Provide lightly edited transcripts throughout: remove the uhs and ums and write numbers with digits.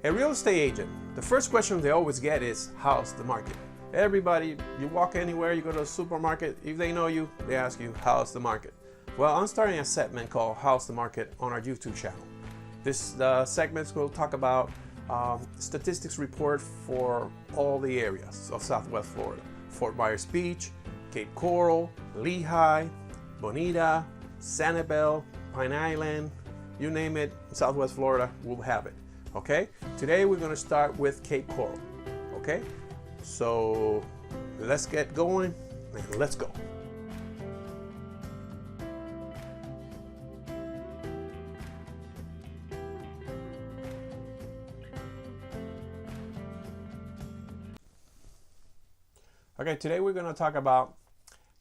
A real estate agent, the first question they always get is, how's the market? Everybody, you walk anywhere, you go to a supermarket, if they know you, they ask you, how's the market? Well, I'm starting a segment called How's the Market on our YouTube channel. This segment will talk about statistics report for all the areas of Southwest Florida. Fort Myers Beach, Cape Coral, Lehigh, Bonita, Sandoval, Pine Island, you name it, Southwest Florida, we'll have it. Okay, today we're going to start with Cape Coral. Okay, so let's get going and let's go. Okay, today we're going to talk about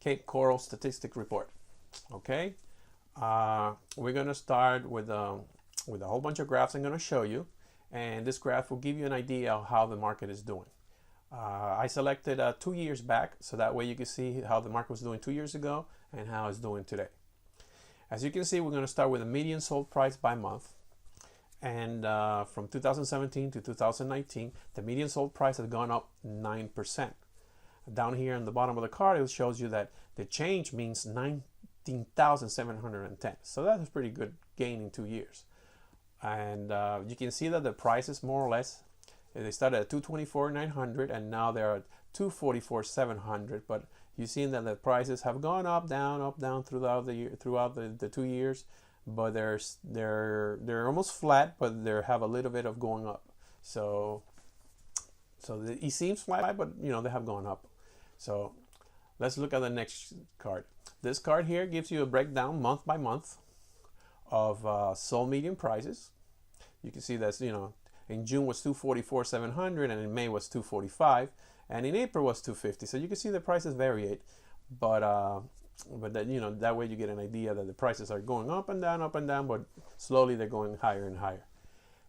Cape Coral statistic report. Okay, we're going to start with a whole bunch of graphs I'm going to show you, and this graph will give you an idea of how the market is doing. I selected 2 years back, so that way you can see how the market was doing 2 years ago and how it's doing today. As you can see, we're going to start with the median sold price by month, and from 2017 to 2019, the median sold price has gone up 9%. Down here in the bottom of the card, it shows you that the change means 19,710. So that's a pretty good gain in 2 years. And you can see that the prices more or less, they started at 224,900 and now they're at 244,700. But you've seen that the prices have gone up, down throughout the year, throughout the 2 years. But they're almost flat, but they have a little bit of going up. So it seems flat, but you know they have gone up. So let's look at the next card. This card here gives you a breakdown month by month of sold median prices. You can see that's, you know, in June was 244,700 and in May was 245 and in April was 250. So you can see the prices variate, but that, you know, that way you get an idea that the prices are going up and down, but slowly they're going higher and higher.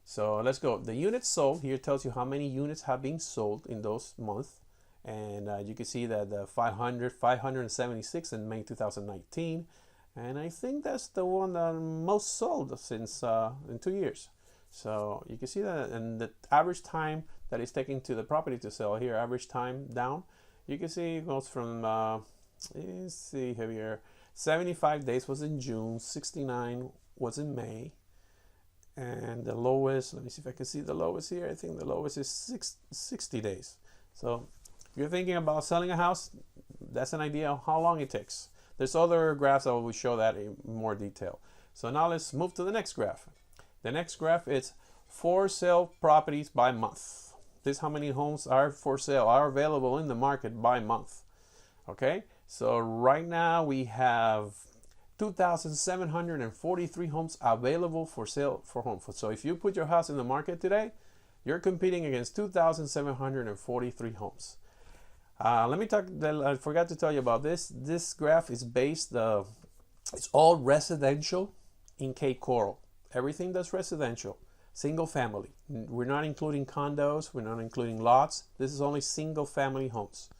So let's go. The units sold here tells you how many units have been sold in those months. And you can see that the 576 in May 2019. And I think that's the one that most sold since in 2 years. So you can see that, and the average time that it's taking to the property to sell here, average time down, you can see it goes from, let's see here, 75 days was in June, 69 was in May. And the lowest, let me see if I can see the lowest here. I think the lowest is 60 days. So if you're thinking about selling a house, that's an idea of how long it takes. There's other graphs that will show that in more detail. So now let's move to the next graph. The next graph is for sale properties by month. This is how many homes are for sale, are available in the market by month. Okay, so right now we have 2,743 homes available for sale for home. So if you put your house in the market today, you're competing against 2,743 homes. Let me talk, I forgot to tell you about this. This graph is based, it's all residential in Cape Coral. Everything that's residential, single family. We're not including condos, we're not including lots. This is only single family homes.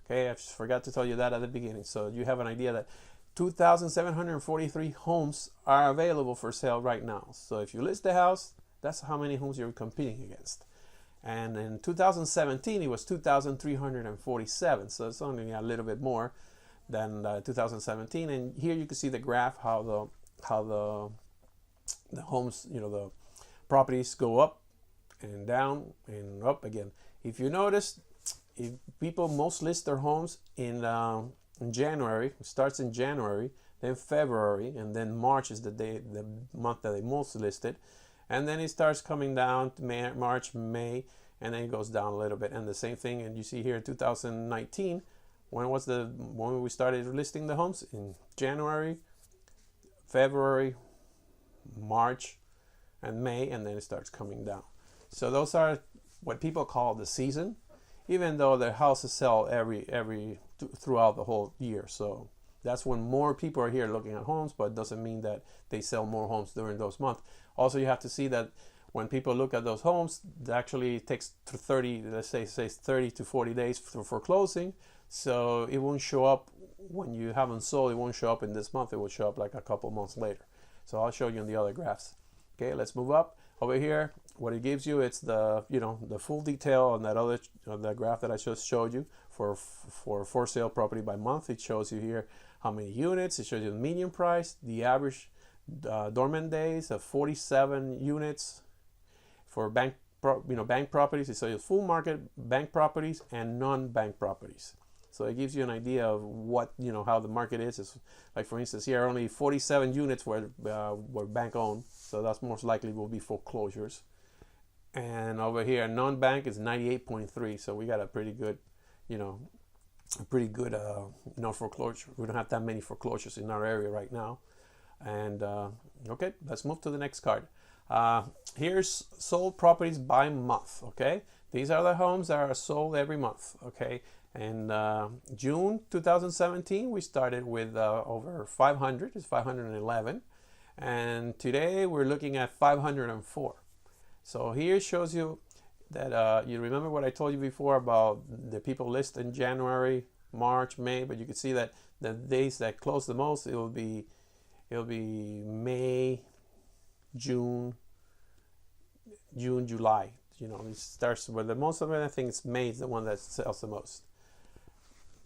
Okay, I forgot to tell you that at the beginning. So you have an idea that 2,743 homes are available for sale right now. So if you list the house, that's how many homes you're competing against. And in 2017, it was 2,347. So it's only a little bit more than 2017. And here you can see the graph, how the homes, you know, the properties go up and down and up again. If you notice, if people most list their homes in January, it starts in January, then February, and then March is the month that they most listed. And then it starts coming down to March, May, and then it goes down a little bit. And the same thing, and you see here in 2019, when we started listing the homes? In January, February, March, and May, and then it starts coming down. So those are what people call the season, even though the houses sell throughout the whole year. So that's when more people are here looking at homes, but it doesn't mean that they sell more homes during those months. Also, you have to see that when people look at those homes, it actually takes 30 to 40 days for closing. So it won't show up when you haven't sold. It won't show up in this month. It will show up like a couple months later. So I'll show you in the other graphs. Okay, let's move up. Over here, what it gives you, it's the the full detail on that other the graph that I just showed you for sale property by month. It shows you here how many units. It shows you the median price, the average dormant days of 47 units for bank properties. It shows you full market bank properties and non-bank properties. So it gives you an idea of what how the market is. It's like, for instance, here only 47 units were bank owned, so that's most likely will be foreclosures. And over here, non-bank is 98.3. So we got a pretty good, foreclosure. We don't have that many foreclosures in our area right now. And okay, let's move to the next card. Here's sold properties by month. Okay, these are the homes that are sold every month. Okay. And June 2017, we started with over 500. It's 511. And today we're looking at 504. So here shows you that you remember what I told you before about the people list in January, March, May, but you can see that the days that close the most, it'll be May, June, July. It starts with the most of it. I think it's May is the one that sells the most.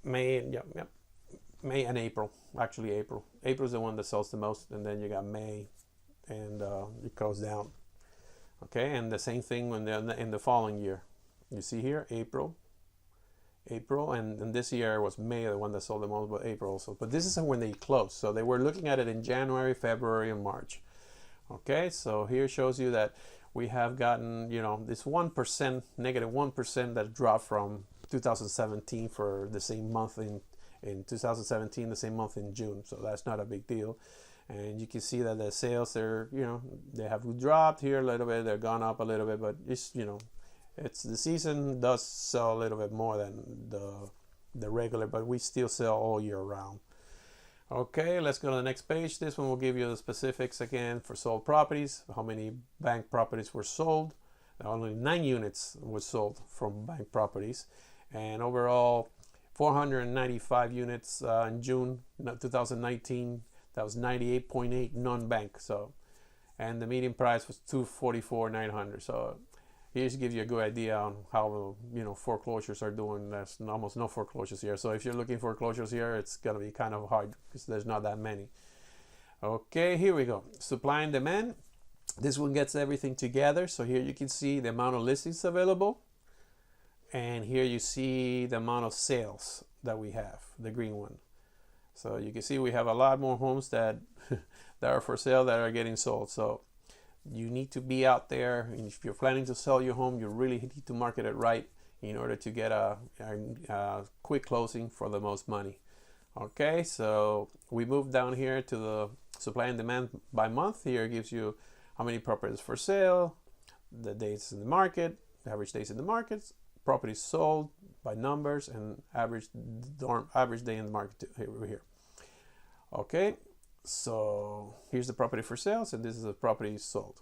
May and April. Actually, April is the one that sells the most, and then you got May, and it goes down. Okay, and the same thing when in the following year. You see here, April, and this year was May, the one that sold the most, but April also. But this is when they close. So they were looking at it in January, February, and March. Okay, so here shows you that we have gotten this 1%, negative 1% that dropped from 2017 for the same month in 2017, the same month in June. So that's not a big deal. And you can see that the sales are, they have dropped here a little bit. They're gone up a little bit, but it's, it's the season does sell a little bit more than the regular, but we still sell all year round. Okay, let's go to the next page. This one will give you the specifics again for sold properties, how many bank properties were sold. Only 9 units were sold from bank properties. And overall, 495 units in June 2019. That was 98.8 non-bank. So, and the median price was 244,900. So, here gives you a good idea on how foreclosures are doing. There's almost no foreclosures here. So, if you're looking for foreclosures here, it's gonna be kind of hard because there's not that many. Okay, here we go. Supply and demand. This one gets everything together. So here you can see the amount of listings available. And here you see the amount of sales that we have, the green one. So you can see we have a lot more homes that are for sale that are getting sold. So you need to be out there. And if you're planning to sell your home, you really need to market it right in order to get a quick closing for the most money. Okay, so we move down here to the supply and demand by month. Here it gives you how many properties for sale, the days in the market, the average days in the markets, properties sold by numbers, and average day in the market here. Okay, so here's the property for sales, and this is the property sold.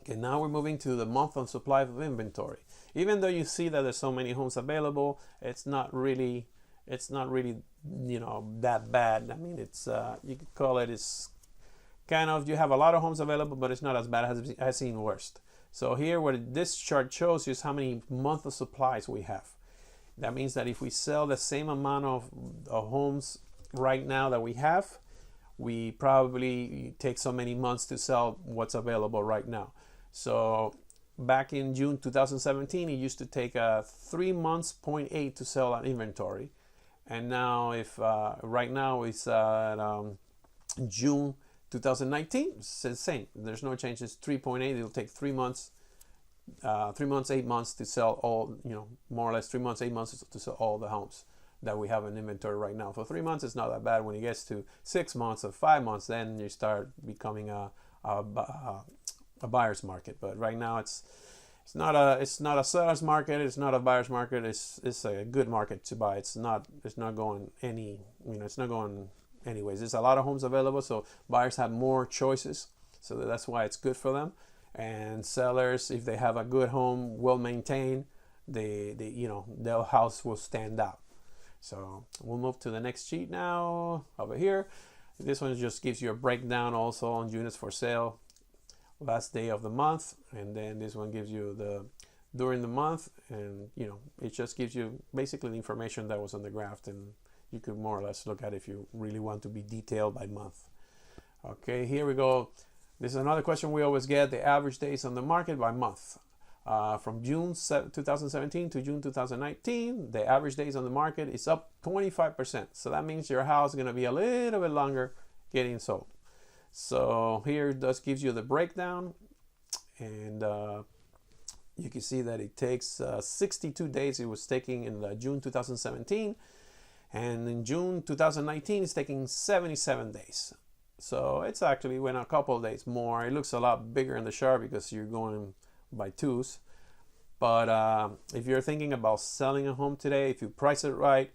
Okay, now we're moving to the month on supply of inventory. Even though you see that there's so many homes available, it's not really that bad. I mean, it's you could call it's kind of, you have a lot of homes available, but it's not as bad as I've seen worst. So here, what this chart shows you is how many months of supplies we have. That means that if we sell the same amount of homes right now that we have, we probably take so many months to sell what's available right now. So back in June 2017, it used to take 3 months, 0.8 to sell an inventory. And now if right now it's June 2019, it's the same. There's no changes. 3.8. It'll take 3 months, 3 months, 8 months to sell all. More or less 3 months, 8 months to sell all the homes that we have in inventory right now. For 3 months, it's not that bad. When it gets to 6 months or 5 months, then you start becoming a buyer's market. But right now, it's not a seller's market. It's not a buyer's market. It's a good market to buy. It's not going it's not going anyways. There's a lot of homes available, so buyers have more choices. So that's why it's good for them. And sellers, if they have a good home, well maintained, their house will stand out. So we'll move to the next sheet now over here. This one just gives you a breakdown also on units for sale. last day of the month, and then this one gives you the during the month, and you know, it just gives you basically the information that was on the graph, and you could more or less look at it if you really want to be detailed by month. Okay, here we go. This is another question we always get: the average days on the market by month. From June 2017 to June 2019, the average days on the market is up 25%. So that means your house is going to be a little bit longer getting sold. So here it does gives you the breakdown, and you can see that it takes 62 days. It was taking in June 2017, and in June 2019 it's taking 77 days. So it's actually went a couple of days more. It looks a lot bigger in the chart because you're going by twos. But if you're thinking about selling a home today, if you price it right,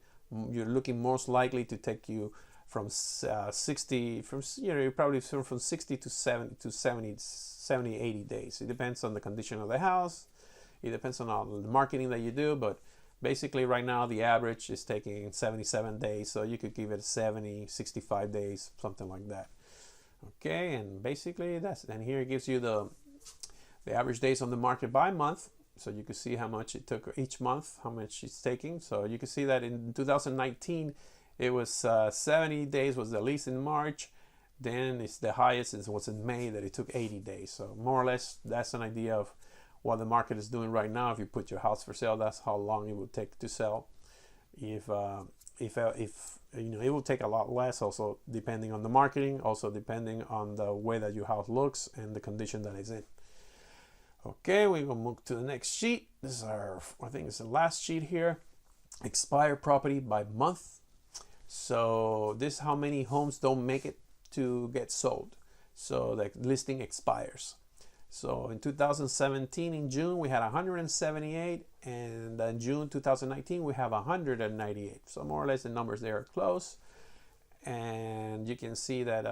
you're looking most likely to take you from 60, from you're probably from 60 to 70, 80 days. It depends on the condition of the house. It depends on all the marketing that you do, but basically right now the average is taking 77 days, so you could give it 70, 65 days, something like that. Okay, and basically that's, and here it gives you the average days on the market by month, so you can see how much it took each month, how much it's taking. So you can see that in 2019 it was 70 days was the least in March, then it's the highest was in May, that it took 80 days. So more or less that's an idea of what the market is doing right now. If you put your house for sale, that's how long it would take to sell. If you know, it will take a lot less, also depending on the marketing, also depending on the way that your house looks and the condition that it's in. Okay, we're gonna move to the next sheet. This is our, I think it's the last sheet here. Expired property by month. So this is how many homes don't make it to get sold. So the listing expires. So in 2017 in June we had 178, and in June 2019 we have 198. So more or less the numbers there are close, and you can see that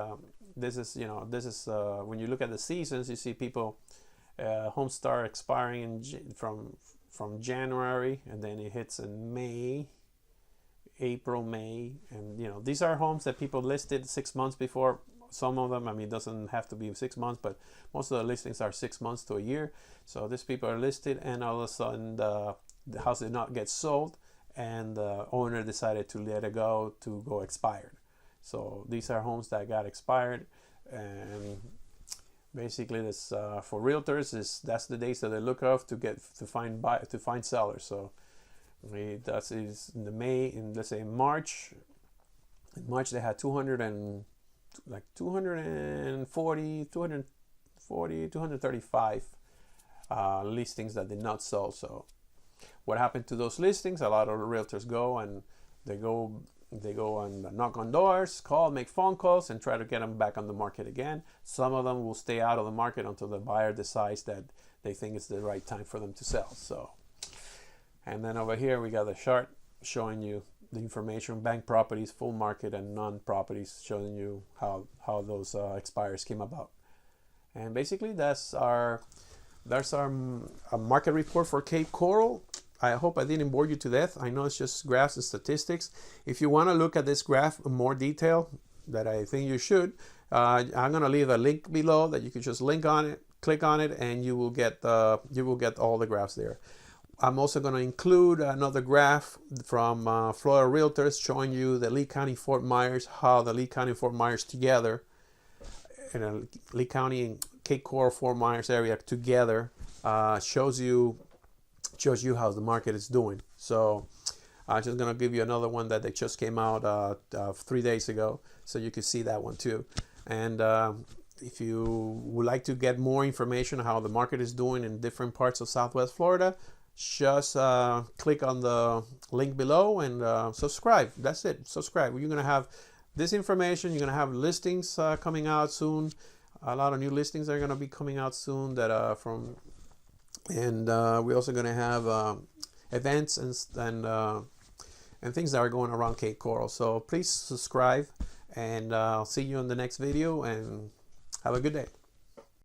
this is, you know, this is when you look at the seasons, you see people homes start expiring from January, and then it hits in May, April, May, and you know, these are homes that people listed 6 months before. Some of them, I mean, it doesn't have to be 6 months, but most of the listings are 6 months to a year. So these people are listed, and all of a sudden the house did not get sold, and the owner decided to let it go to go expired. So these are homes that got expired, and basically this for realtors that's the days that they look of to find sellers. So that is in the May, in let's say March. In March they had 235 listings that did not sell. So what happened to those listings? A lot of realtors go and they go and knock on doors, call, make phone calls, and try to get them back on the market again. Some of them will stay out of the market until the buyer decides that they think it's the right time for them to sell. So, and then over here we got the chart showing you the information: bank properties, full market, and non-properties, showing you how those expires came about. And basically that's our market report for Cape Coral. I hope I didn't bore you to death. I know it's just graphs and statistics. If you want to look at this graph in more detail, that I think you should, I'm going to leave a link below that you can just click on it, and you will get all the graphs there. I'm also going to include another graph from Florida Realtors showing you the Lee County Fort Myers, how the Lee County Fort Myers together, and Lee County and Cape Coral Fort Myers area together shows you how the market is doing. So I'm just going to give you another one that they just came out 3 days ago, so you can see that one too. And if you would like to get more information on how the market is doing in different parts of Southwest Florida, just click on the link below and subscribe. That's it. Subscribe. You're going to have this information. You're going to have listings coming out soon. A lot of new listings are going to be coming out soon that are from, and we're also going to have events and things that are going around Cape Coral. So please subscribe, and I'll see you in the next video, and have a good day.